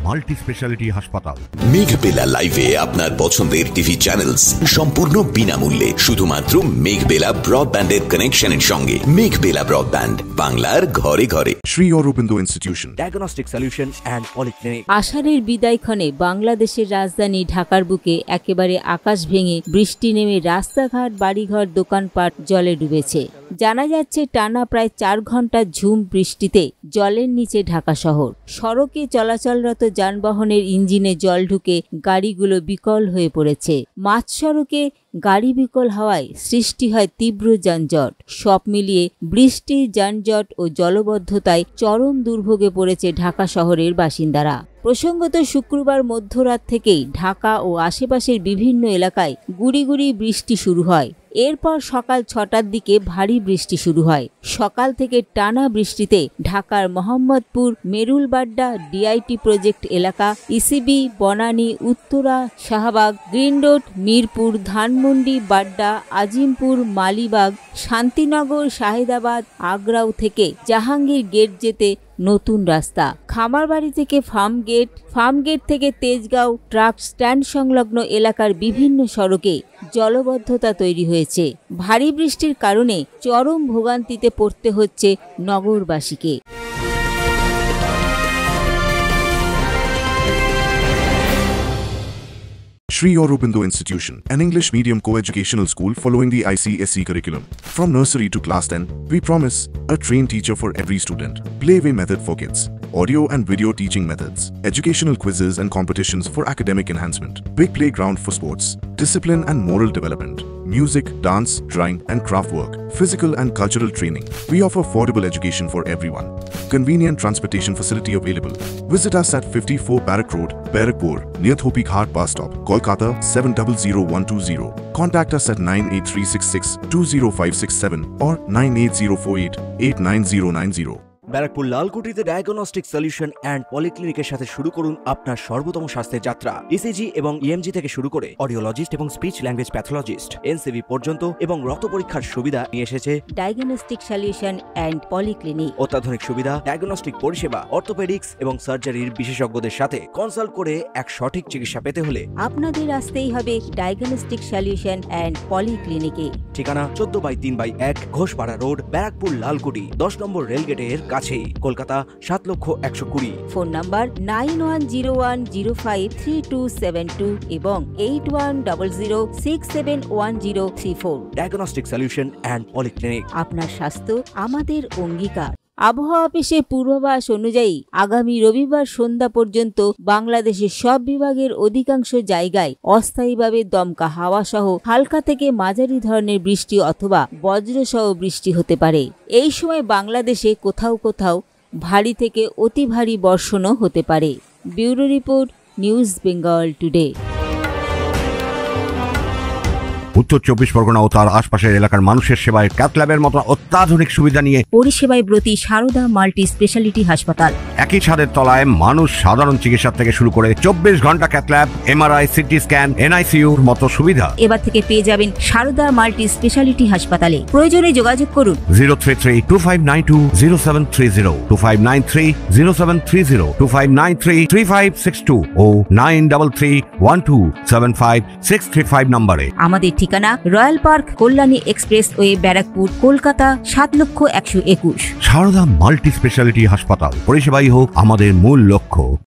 Multi speciality হাসপাতাল। মেঘবেলা লাইভে আপনার পছন্দের টিভি চ্যানেলস সম্পূর্ণ বিনামূল্যে শুধুমাত্র মেঘবেলা ব্রডব্যান্ডের কানেকশনের সঙ্গে। মেঘবেলা ব্রডব্যান্ড, বাংলার ঘরে ঘরে। Sri Aurobindo Institution, diagnostic solution and polyclinic. আষাঢ়ের বিদায়ক্ষণে বাংলাদেশের রাজধানী ঢাকার বুকে একেবারে আকাশ ভেঙে বৃষ্টি নেমে রাস্তাঘাট, বাড়িঘর, দোকানপাট জলে ডুবেছে। জানা যাচ্ছে টানা প্রায় 4 ঘন্টা ঝুম বৃষ্টিতে জলের নিচে ঢাকা শহর। সড়কে চলাচলরত যানবাহনের ইঞ্জিনে জল ঢুকে গাড়িগুলো বিকল হয়ে পড়েছে। মাঝ সড়কে গাড়ি বিকল হওয়ায় সৃষ্টি হয় তীব্র যানজট। সব মিলিয়ে বৃষ্টি, যানজট ও জলবদ্ধতায় চরম দুর্ভোগে পড়েছে ঢাকা শহরের বাসিন্দারা। প্রসঙ্গত শুক্রবার মধ্যরাত থেকেই ঢাকা ও আশেপাশের বিভিন্ন এলাকায় গুড়ি গুড়ি বৃষ্টি শুরু হয়। এরপর সকাল 6টার দিকে ভারী বৃষ্টি শুরু হয়। সকাল থেকে টানা বৃষ্টিতে ঢাকার মোহাম্মদপুর, মেরুলবাড্ডা, ডিআইটি প্রজেক্ট এলাকা, ECB, Banani, Uttara, Shahbag, Green Road, Mirpur, Dhanmondi, Badda, Azimpur, Malibagh, Shantinagar, Shahidabad, আগ্রাও থেকে জাহাঙ্গীর গেট যেতে নতুন রাস্তা, খামারবাড়ি থেকে ফার্মগেট থেকে তেজগাঁও, ট্রাক স্ট্যান্ড সংলগ্ন এলাকার বিভিন্ন সড়কে জলবদ্ধতা তৈরি হয়েছে। ভারী বৃষ্টির কারণে চরম ভোগান্তিতে পড়তে হচ্ছে নগরবাসীকে। Sri Aurobindo Institution, an English medium co-educational school following the ICSE curriculum. From nursery to class 10, we promise a trained teacher for every student, playway method for kids, audio and video teaching methods, educational quizzes and competitions for academic enhancement, big playground for sports, discipline and moral development, music, dance, drawing and craft work, physical and cultural training. We offer affordable education for everyone. Convenient transportation facility available. Visit us at 54 Barrack Road, Barrackpur, near Thopi Ghat bus stop, Kolkata 700120. Contact us at 98366 20567 or 98048 89090. Barrackpore লালকুটিতে diagnostic solution and পলিক্লিনিকের সাথে শুরু করুন আপনার সর্বোত্তম স্বাস্থ্যের যাত্রা। ECG এবং ইএমজি থেকে শুরু করে অডিওলজিস্ট এবং স্পিচ ল্যাঙ্গুয়েজ প্যাথোলজিস্ট, এনসিভি পর্যন্ত এবং রক্ত পরীক্ষার সুবিধা নিয়ে এসেছে ডায়াগনস্টিক সলিউশন অ্যান্ড পলিক্লিনিক। অত্যাধুনিক সুবিধা, ডায়াগনস্টিক পরিষেবা, অর্থোপেডিক্স এবং সার্জারির বিশেষজ্ঞদের সাথে কনসাল্ট করে এক সঠিক চিকিৎসা পেতে হলে আপনাদের আসতেই হবে ডায়াগনস্টিক সলিউশন অ্যান্ড পলিক্লিনিকে। ঠিকানা 14/3/1 ঘোষপাড়া রোড, ব্যারাকপুর লালকুটি, 10 নম্বর রেলগেটের কাছেই, কলকাতা 7,120,000। ফোন নাম্বার 9101053272 এবং 8100671034। Diagnostic solution and polyclinic. আপনার স্বাস্থ্য আমাদের অঙ্গীকার। আবহাওয়া অফিসের পূর্বাভাস অনুযায়ী আগামী রবিবার সন্ধ্যা পর্যন্ত বাংলাদেশের সব বিভাগের অধিকাংশ জায়গায় অস্থায়ীভাবে দমকা হাওয়া সহ হালকা থেকে মাঝারি ধরনের বৃষ্টি অথবা বজ্রসহ বৃষ্টি হতে পারে। এই সময় বাংলাদেশে কোথাও কোথাও ভারী থেকে অতি ভারী বর্ষণও হতে পারে। Bureau report, news Bengal today. উত্তর 24 পরগনা ও তার আশপাশের এলাকার মানুষের সেবায় ক্যাথল্যাবের মতো অত্যাধুনিক সুবিধা নিয়ে পরিষেবায় ব্রতী সারদা মাল্টি স্পেশালিটি হাসপাতাল। একই ছাদের তলায় মানুষ সাধারণ চিকিৎসা থেকে শুরু করে 24 ঘন্টা ক্যাথল্যাব, এমআরআই, সিটি স্ক্যান, এনআইসিইউর মতো সুবিধা এবার থেকে পেয়ে যাবেন সারদা মাল্টি স্পেশালিটি হাসপাতালে। প্রয়োজনে যোগাযোগ করুন 033-2592-0730, 2593-0730, 2593-3562 ও 9331275635 নম্বরে। আমাদের ঠিকানা Royal Park, Kalyani expressway, Barrackpore, Kolkata 7,121,000। Sarada multi speciality হাসপাতাল, পরিষেবাই হোক আমাদের মূল লক্ষ্য।